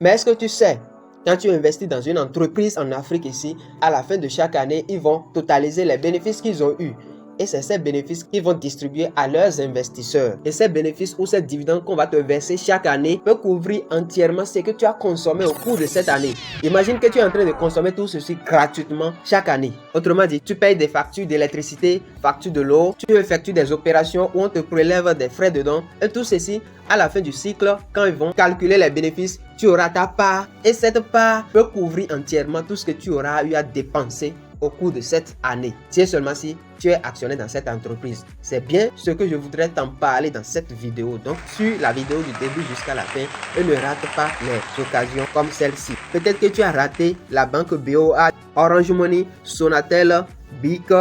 Mais est-ce que tu sais, quand tu investis dans une entreprise en Afrique ici, à la fin de chaque année, ils vont totaliser les bénéfices qu'ils ont eus. Et c'est ces bénéfices qu'ils vont distribuer à leurs investisseurs. Et ces bénéfices ou ces dividendes qu'on va te verser chaque année peuvent couvrir entièrement ce que tu as consommé au cours de cette année. Imagine que tu es en train de consommer tout ceci gratuitement chaque année. Autrement dit, tu payes des factures d'électricité, factures de l'eau, tu effectues des opérations où on te prélève des frais dedans. Et tout ceci, à la fin du cycle, quand ils vont calculer les bénéfices, tu auras ta part. Et cette part peut couvrir entièrement tout ce que tu auras eu à dépenser au cours de cette année. C'est seulement si tu es actionnaire dans cette entreprise. C'est bien ce que je voudrais t'en parler dans cette vidéo. Donc, suis la vidéo du début jusqu'à la fin et ne rate pas les occasions comme celle-ci. Peut-être que tu as raté la banque BOA, Orange Money, Sonatel, BIC,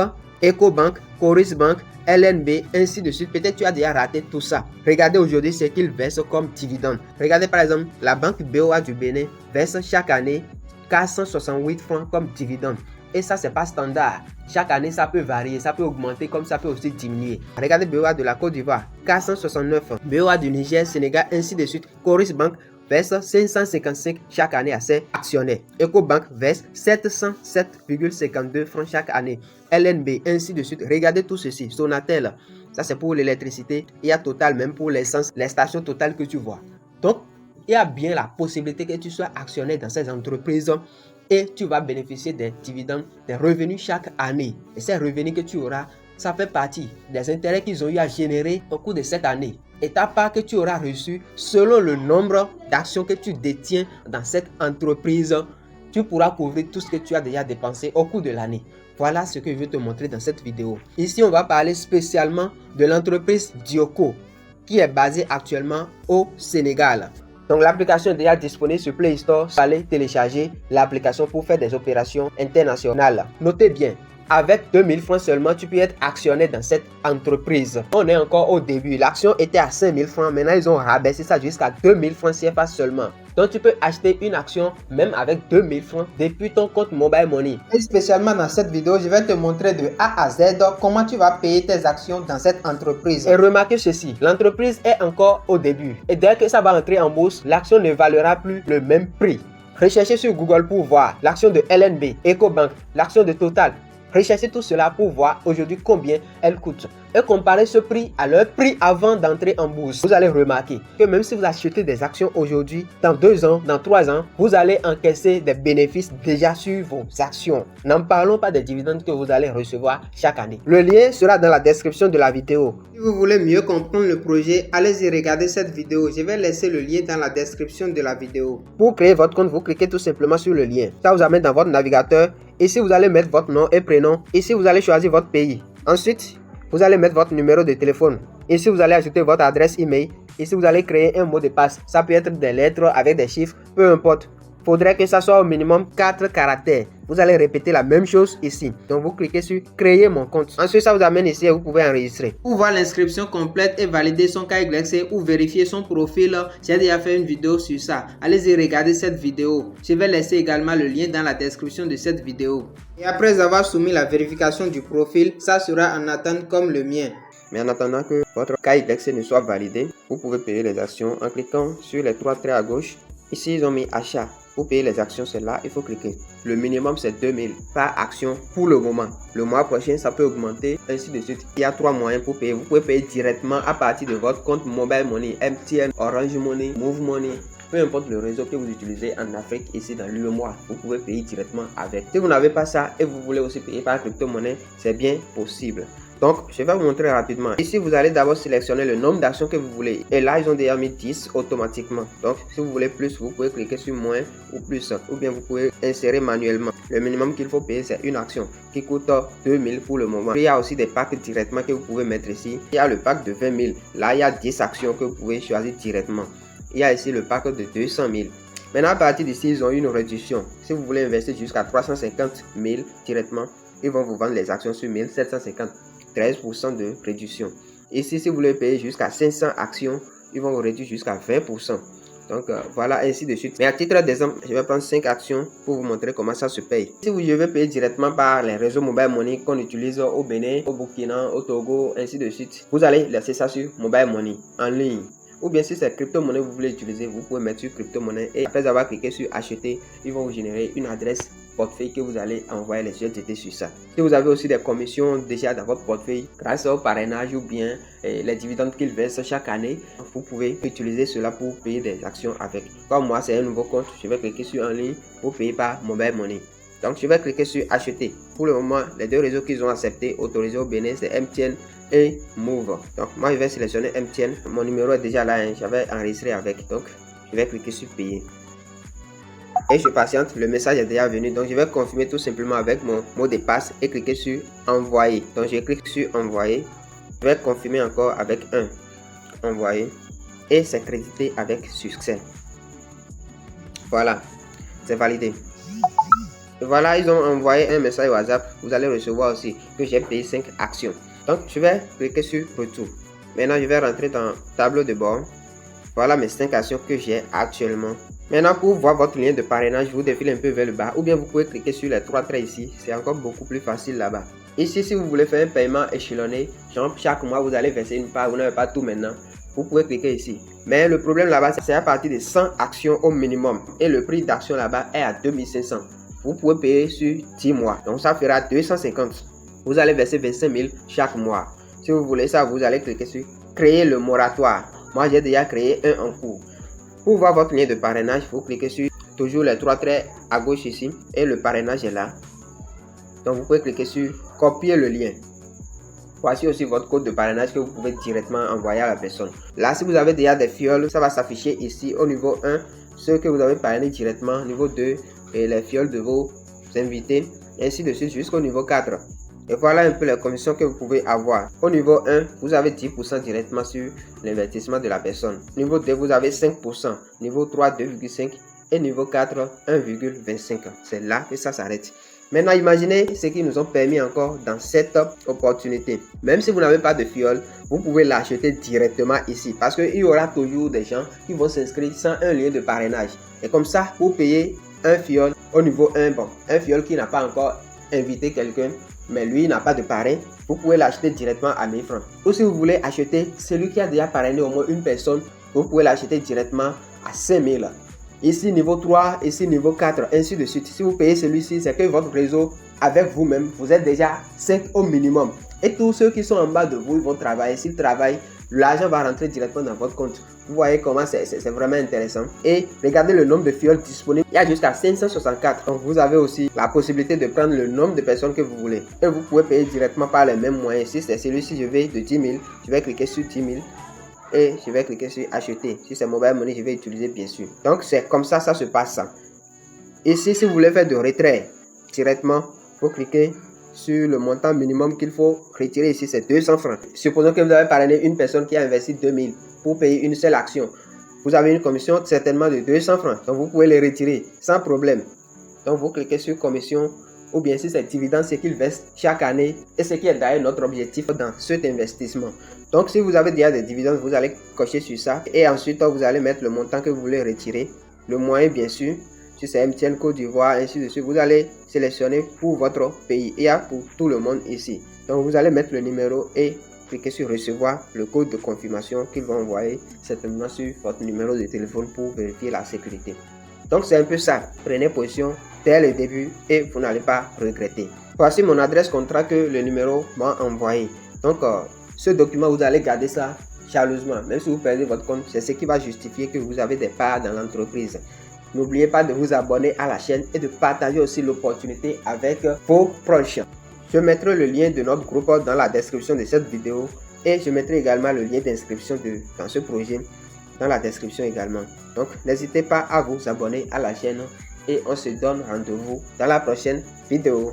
EcoBank, Coris Bank, LNB, ainsi de suite. Peut-être tu as déjà raté tout ça. Regardez aujourd'hui ce qu'ils versent comme dividende. Regardez par exemple, la banque BOA du Bénin verse chaque année 468 francs comme dividende. Et ça, c'est pas standard. Chaque année, ça peut varier, ça peut augmenter comme ça peut aussi diminuer. Regardez BOA de la Côte d'Ivoire, 469 francs. BOA du Niger, Sénégal, ainsi de suite. Coris Bank verse 555 chaque année à ses actionnaires. EcoBank verse 707,52 francs chaque année. LNB, ainsi de suite. Regardez tout ceci. Sonatel, ça c'est pour l'électricité. Il y a Total même pour l'essence, les stations Total que tu vois. Donc, il y a bien la possibilité que tu sois actionnaire dans ces entreprises et tu vas bénéficier des dividendes, des revenus chaque année. Et ces revenus que tu auras, ça fait partie des intérêts qu'ils ont eu à générer au cours de cette année. Et ta part que tu auras reçue selon le nombre d'actions que tu détiens dans cette entreprise, tu pourras couvrir tout ce que tu as déjà dépensé au cours de l'année. Voilà ce que je veux te montrer dans cette vidéo. Ici, on va parler spécialement de l'entreprise Dioko, qui est basée actuellement au Sénégal. Donc l'application est déjà disponible sur Play Store. Allez télécharger l'application pour faire des opérations internationales. Notez bien, avec 2000 francs seulement, tu peux être actionnaire dans cette entreprise. On est encore au début. L'action était à 5000 francs. Maintenant, ils ont rabaissé ça jusqu'à 2000 francs CFA seulement. Donc, tu peux acheter une action même avec 2000 francs depuis ton compte Mobile Money. Et spécialement dans cette vidéo, je vais te montrer de A à Z comment tu vas payer tes actions dans cette entreprise. Et remarquez ceci, l'entreprise est encore au début. Et dès que ça va entrer en bourse, l'action ne valera plus le même prix. Recherchez sur Google pour voir l'action de LNB, EcoBank, l'action de Total. Recherchez tout cela pour voir aujourd'hui combien elle coûte. Et comparez ce prix à leur prix avant d'entrer en bourse. Vous allez remarquer que même si vous achetez des actions aujourd'hui, dans 2 ans, dans 3 ans, vous allez encaisser des bénéfices déjà sur vos actions. N'en parlons pas des dividendes que vous allez recevoir chaque année. Le lien sera dans la description de la vidéo. Si vous voulez mieux comprendre le projet, allez-y regarder cette vidéo. Je vais laisser le lien dans la description de la vidéo. Pour créer votre compte, vous cliquez tout simplement sur le lien. Ça vous amène dans votre navigateur. Ici, vous allez mettre votre nom et prénom. Ici, vous allez choisir votre pays. Ensuite, vous allez mettre votre numéro de téléphone. Ici, vous allez ajouter votre adresse email. Ici, vous allez créer un mot de passe. Ça peut être des lettres avec des chiffres, peu importe. Il faudrait que ça soit au minimum 4 caractères. Vous allez répéter la même chose ici. Donc, vous cliquez sur créer mon compte. Ensuite, ça vous amène ici et vous pouvez enregistrer. Pour voir l'inscription complète et valider son KYC ou vérifier son profil, j'ai déjà fait une vidéo sur ça. Allez-y regarder cette vidéo. Je vais laisser également le lien dans la description de cette vidéo. Et après avoir soumis la vérification du profil, ça sera en attente comme le mien. Mais en attendant que votre KYC ne soit validé, vous pouvez payer les actions en cliquant sur les 3 traits à gauche. Ici, ils ont mis achat. Pour payer les actions, c'est là, il faut cliquer. Le minimum, c'est 2000 par action pour le moment. Le mois prochain, ça peut augmenter, ainsi de suite. Il y a 3 moyens pour payer. Vous pouvez payer directement à partir de votre compte Mobile Money, MTN, Orange Money, Move Money. Peu importe le réseau que vous utilisez en Afrique, ici dans l'UEMOA, vous pouvez payer directement avec. Si vous n'avez pas ça et vous voulez aussi payer par crypto-monnaie, c'est bien possible. Donc, je vais vous montrer rapidement. Ici, vous allez d'abord sélectionner le nombre d'actions que vous voulez. Et là, ils ont déjà mis 10 automatiquement. Donc, si vous voulez plus, vous pouvez cliquer sur moins ou plus. Ou bien, vous pouvez insérer manuellement. Le minimum qu'il faut payer, c'est une action qui coûte 2000 pour le moment. Il y a aussi des packs directement que vous pouvez mettre ici. Il y a le pack de 20 000. Là, il y a 10 actions que vous pouvez choisir directement. Il y a ici le pack de 200 000. Maintenant, à partir d'ici, ils ont une réduction. Si vous voulez investir jusqu'à 350 000 directement, ils vont vous vendre les actions sur 1750. 13% de réduction. Ici, si vous voulez payer jusqu'à 500 actions, ils vont vous réduire jusqu'à 20%. Donc voilà, ainsi de suite. Mais à titre d'exemple, je vais prendre 5 actions pour vous montrer comment ça se paye. Si vous devez payer directement par les réseaux Mobile Money qu'on utilise au Bénin, au Burkina, au Togo, ainsi de suite, vous allez laisser ça sur Mobile Money en ligne. Ou bien si c'est crypto-monnaie vous voulez utiliser, vous pouvez mettre sur crypto-monnaie et après avoir cliqué sur acheter, ils vont vous générer une adresse portefeuille que vous allez envoyer les USDT sur ça. Si vous avez aussi des commissions déjà dans votre portefeuille grâce au parrainage ou bien les dividendes qu'ils versent chaque année, vous pouvez utiliser cela pour payer des actions avec. Comme moi, c'est un nouveau compte, je vais cliquer sur en ligne pour payer par mobile money. Donc, je vais cliquer sur acheter. Pour le moment, les deux réseaux qu'ils ont accepté, autorisés au Bénin, c'est MTN et Move. Donc, moi, je vais sélectionner MTN. Mon numéro est déjà là, hein. J'avais enregistré avec. Donc, je vais cliquer sur payer. Et je patiente, le message est déjà venu. Donc, je vais confirmer tout simplement avec mon mot de passe et cliquer sur envoyer. Donc, je clique sur envoyer. Je vais confirmer encore avec un envoyer. Et c'est crédité avec succès. Voilà, c'est validé. Et voilà, ils ont envoyé un message WhatsApp. Vous allez recevoir aussi que j'ai payé 5 actions. Donc, je vais cliquer sur retour. Maintenant, je vais rentrer dans tableau de bord. Voilà mes 5 actions que j'ai actuellement. Maintenant, pour voir votre lien de parrainage, vous défilez un peu vers le bas. Ou bien vous pouvez cliquer sur les 3 traits ici. C'est encore beaucoup plus facile là-bas. Ici, si vous voulez faire un paiement échelonné, genre chaque mois, vous allez verser une part. Vous n'avez pas tout maintenant. Vous pouvez cliquer ici. Mais le problème là-bas, c'est à partir de 100 actions au minimum. Et le prix d'action là-bas est à 2500. Vous pouvez payer sur 10 mois. Donc, ça fera 250. Vous allez verser 25 000 chaque mois. Si vous voulez ça, vous allez cliquer sur créer le moratoire. Moi, j'ai déjà créé un en cours. Pour voir votre lien de parrainage, vous cliquez sur toujours les 3 traits à gauche ici. Et le parrainage est là. Donc, vous pouvez cliquer sur copier le lien. Voici aussi votre code de parrainage que vous pouvez directement envoyer à la personne. Là, si vous avez déjà des fioles, ça va s'afficher ici au niveau 1. Ceux que vous avez parrainé directement. Niveau 2. Et les fioles de vos invités, ainsi de suite jusqu'au niveau 4. Et voilà un peu les commissions que vous pouvez avoir. Au niveau 1, vous avez 10% directement sur l'investissement de la personne. Niveau 2, vous avez 5%. Niveau 3, 2,5%. Et niveau 4, 1,25%. C'est là que ça s'arrête. Maintenant, imaginez ce qui nous ont permis encore dans cette opportunité. Même si vous n'avez pas de fiole, vous pouvez l'acheter directement ici. Parce qu'il y aura toujours des gens qui vont s'inscrire sans un lien de parrainage. Et comme ça, vous payez un fiole au niveau 1, bon, un fiole qui n'a pas encore invité quelqu'un, mais lui n'a pas de parrain, vous pouvez l'acheter directement à 1000 francs. Ou si vous voulez acheter celui qui a déjà parrainé au moins une personne, vous pouvez l'acheter directement à 5000. Ici niveau 3, ici niveau 4, ainsi de suite. Si vous payez celui-ci, c'est que votre réseau, avec vous-même, vous êtes déjà 5 au minimum. Et tous ceux qui sont en bas de vous, ils vont travailler. S'ils travaillent, l'argent va rentrer directement dans votre compte. Vous voyez comment c'est vraiment intéressant. Et regardez le nombre de fioles disponibles. Il y a jusqu'à 564. Donc vous avez aussi la possibilité de prendre le nombre de personnes que vous voulez. Et vous pouvez payer directement par les mêmes moyens. Si c'est celui-ci, je vais de 10 000. Je vais cliquer sur 10 000. Et je vais cliquer sur acheter. Si c'est mobile money, je vais utiliser bien sûr. Donc c'est comme ça se passe. Ici, si vous voulez faire de retrait directement, vous cliquez sur le montant minimum qu'il faut retirer ici, c'est 200 francs. Supposons que vous avez parrainé une personne qui a investi 2000 pour payer une seule action. Vous avez une commission certainement de 200 francs. Donc vous pouvez les retirer sans problème. Donc vous cliquez sur commission ou bien si c'est dividende, ce qu'il verse chaque année et ce qui est d'ailleurs notre objectif dans cet investissement. Donc si vous avez déjà des dividendes, vous allez cocher sur ça et ensuite vous allez mettre le montant que vous voulez retirer, le moyen bien sûr. Si c'est MTN Côte d'Ivoire, ainsi de suite, vous allez sélectionner pour votre pays. Il y a pour tout le monde ici. Donc vous allez mettre le numéro et cliquez sur recevoir le code de confirmation qu'ils vont envoyer certainement sur votre numéro de téléphone pour vérifier la sécurité. Donc c'est un peu ça. Prenez position dès le début et vous n'allez pas regretter. Voici mon adresse contrat que le numéro m'a envoyé. Donc ce document, vous allez garder ça jalousement. Même si vous perdez votre compte, c'est ce qui va justifier que vous avez des parts dans l'entreprise. N'oubliez pas de vous abonner à la chaîne et de partager aussi l'opportunité avec vos proches. Je mettrai le lien de notre groupe dans la description de cette vidéo et je mettrai également le lien d'inscription dans ce projet dans la description également. Donc n'hésitez pas à vous abonner à la chaîne et on se donne rendez-vous dans la prochaine vidéo.